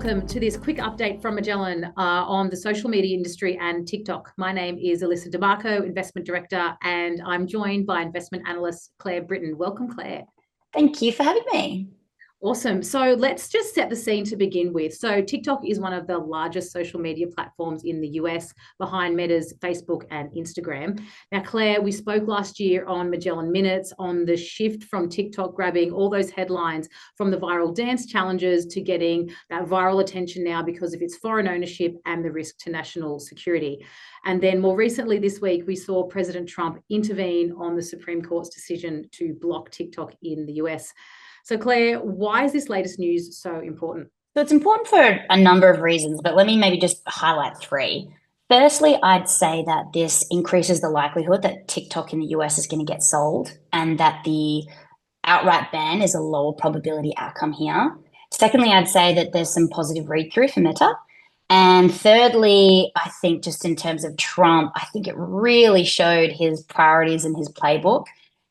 welcome to this quick update from Magellan on the social media industry and TikTok. My name is Alyssa DeMarco, Investment Director, and I'm joined by investment analyst Claire Britton. Welcome, Claire. Thank you for having me. Awesome. So let's just set the scene to begin with. So TikTok is one of the largest social media platforms in the US, behind Meta's Facebook and Instagram. Now, Claire, we spoke last year on Magellan Minutes on the shift from TikTok grabbing all those headlines from the viral dance challenges to getting that viral attention now because of its foreign ownership and the risk to national security. And then more recently this week, we saw President Trump intervene on the Supreme Court's decision to block TikTok in the US. So Claire, why is this latest news so important? So it's important for a number of reasons, but let me maybe just highlight three. Firstly, I'd say that this increases the likelihood that TikTok in the US is going to get sold and that the outright ban is a lower probability outcome here. Secondly, I'd say that there's some positive read-through for Meta. And thirdly, I think just in terms of Trump, I think it really showed his priorities and his playbook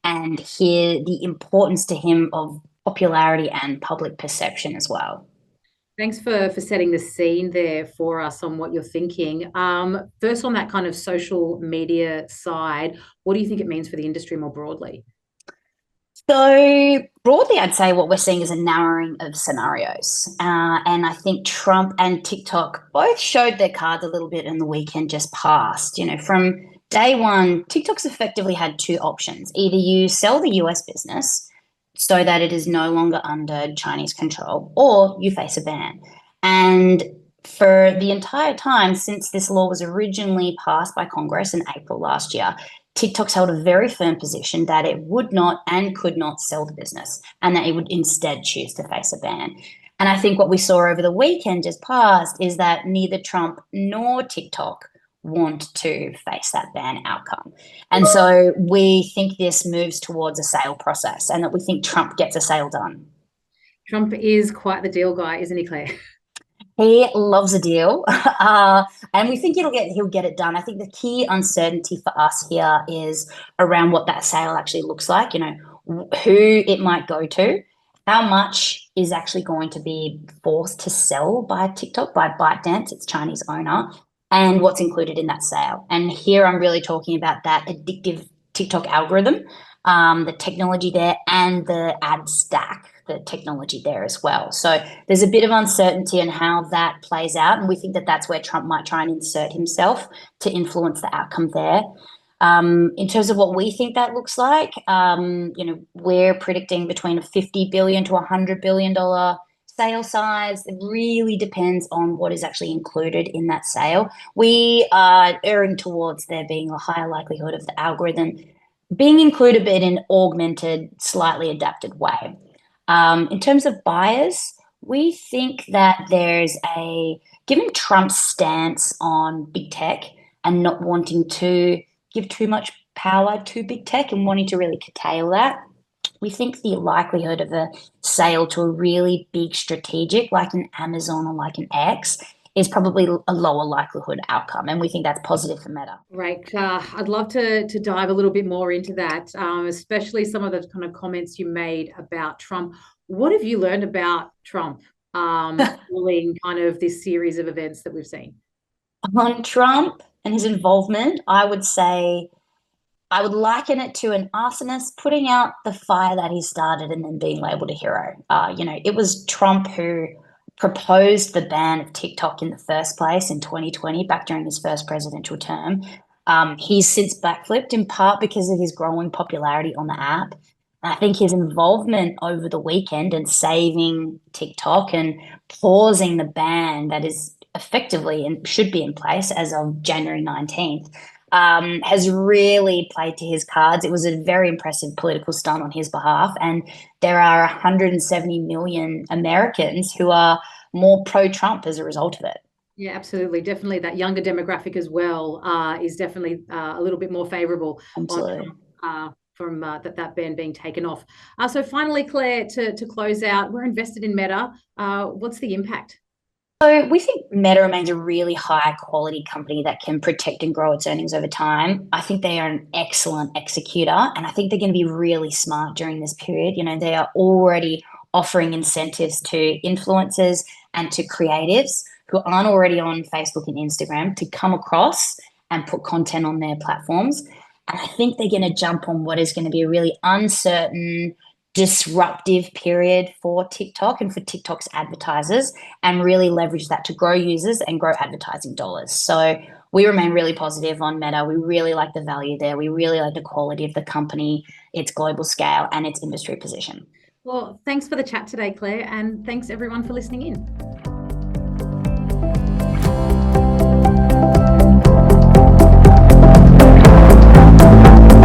and here the importance to him of popularity and public perception as well. Thanks for setting the scene there for us on what you're thinking. First, on that kind of social media side, what do you think it means for the industry more broadly? So broadly, I'd say what we're seeing is a narrowing of scenarios. And I think Trump and TikTok both showed their cards a little bit in the weekend just past. You know, from day one, TikTok's effectively had two options. Either you sell the US business so that it is no longer under Chinese control, or you face a ban. And for the entire time since this law was originally passed by Congress in April last year, TikTok's held a very firm position that it would not and could not sell the business and that it would instead choose to face a ban. And I think what we saw over the weekend just past is that neither Trump nor TikTok want to face that ban outcome. And so we think this moves towards a sale process and that we think Trump gets a sale done. Trump is quite the deal guy, isn't he, Claire? He loves a deal, and we think he'll get it done. I think the key uncertainty for us here is around what that sale actually looks like. You know, who it might go to, how much is actually going to be forced to sell by TikTok, by ByteDance, its Chinese owner, and what's included in that sale. And here I'm really talking about that addictive TikTok algorithm, the technology there, and the ad stack, the technology there as well. So there's a bit of uncertainty in how that plays out. And we think that that's where Trump might try and insert himself to influence the outcome there. In terms of what we think that looks like, you know, we're predicting between a $50 billion to $100 billion sale size. It really depends on what is actually included in that sale. We are erring towards there being a higher likelihood of the algorithm being included but in an augmented, slightly adapted way. In terms of buyers, we think that given Trump's stance on big tech and not wanting to give too much power to big tech and wanting to really curtail that, we think the likelihood of a sale to a really big strategic like an Amazon or like an X is probably a lower likelihood outcome. And we think that's positive for Meta. Right. I'd love to dive a little bit more into that, especially some of the kind of comments you made about Trump. What have you learned about Trump following kind of this series of events that we've seen? On Trump and his involvement, I would say I would liken it to an arsonist putting out the fire that he started and then being labeled a hero. You know, it was Trump who proposed the ban of TikTok in the first place in 2020, back during his first presidential term. He's since backflipped in part because of his growing popularity on the app. I think his involvement over the weekend and saving TikTok and pausing the ban that is effectively and should be in place as of January 19th has really played to his cards. It was a very impressive political stunt on his behalf. And there are 170 million Americans who are more pro-Trump as a result of it. Yeah, absolutely. Definitely that younger demographic as well is definitely a little bit more favorable Absolutely. on from that ban being taken off. So finally, Claire, to close out, we're invested in Meta. What's the impact? So we think Meta remains a really high quality company that can protect and grow its earnings over time. I think they are an excellent executor, and I think they're going to be really smart during this period. You know, they are already offering incentives to influencers and to creatives who aren't already on Facebook and Instagram to come across and put content on their platforms. And I think they're going to jump on what is going to be a really uncertain, disruptive period for TikTok and for TikTok's advertisers, and really leverage that to grow users and grow advertising dollars. So we remain really positive on Meta. We really like the value there. We really like the quality of the company, its global scale, and its industry position. Well, thanks for the chat today, Claire, and thanks everyone for listening in.